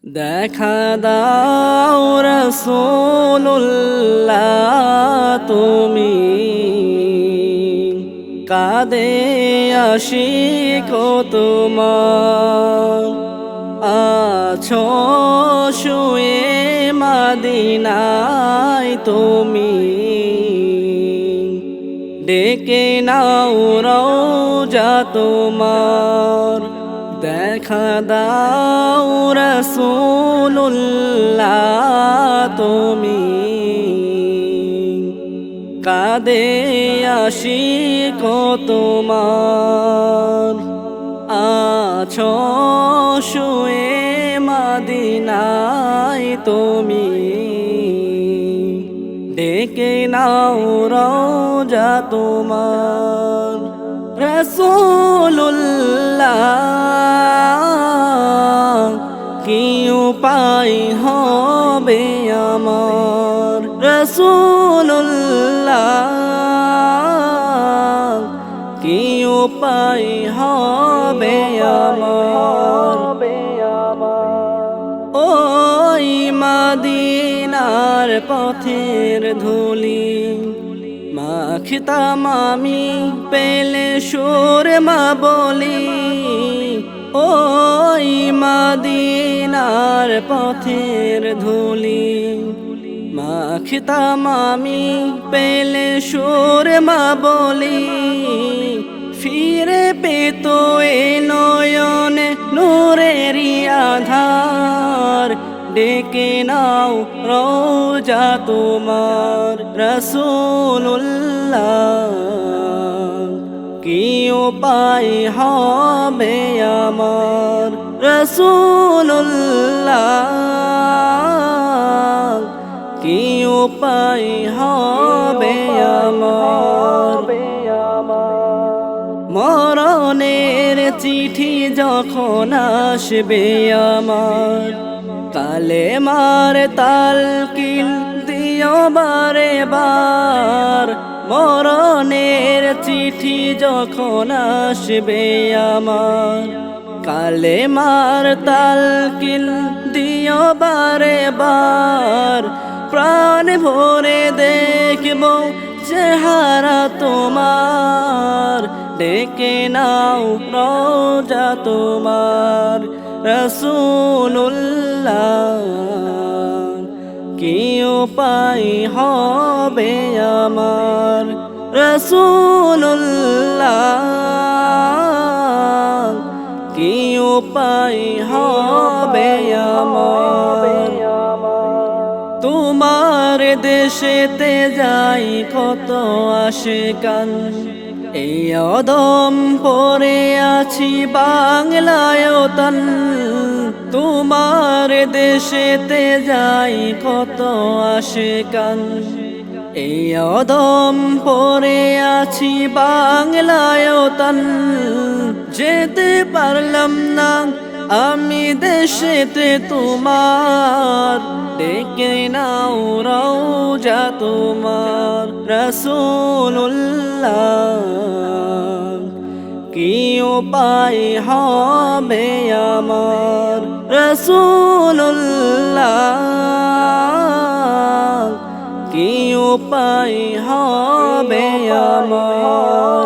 দেখা দাও রাসূলুল্লাহ তুমি কাঁদে আশিক তোমার আছো শুয়ে মদিনায় তুমি ডেকে নাও রওজা তোমার দেখা দাও রাসূলুল্লাহ তুমি কাঁদে আশিক তোমার আছো শুয়ে মদিনায় তুমি ডেকে নাও রওজা তোমার রাসূলুল্লাহ কি উপায় হবে আমার রাসূলুল্লাহ কি উপায় হবে আমার ওই মদিনার পথের ধুলি মাখিতাম আমি পেলে সুরমা বলি ওই মদিনার পথের ধুলি মাখিতাম আমি পেলে সুরমা বলি ফিরে পেত এ নয়নে নূরেরই আধার ডেকে নাও রওজা তোমার রাসূলুল্লাহ কি উপায় হবে আমার রাসূলুল্লাহ কি উপায় হবে আমার মরণের চিঠি যখন আসবে আমার কালেমার তালকিন দিও বারে বার মরণের চিঠি যখন আসবে আমার কালেমার তালকিন দিও বারে বার প্রাণ ভরে দেখব চেহারা তোমার ডেকে নাও রওজা তোমার রাসূলুল্লাহ কি উপায় হবে আমার রাসূলুল্লাহ কি উপায় হবে আমার তোমার দেশেতে যাই কত আশিকান এই অদম পরে আছি বাংলায় তান তোমার দেশেতে যাই কত আশিকান এই অদম পরে আছি বাংলায় তান যেতে পারলাম না আমি দেশেতে তোমার ডেকে নাও রওজা তোমার রাসূলুল্লাহ কি উপায় হবে আমার রাসূলুল্লাহ কি উপায় হবে আমার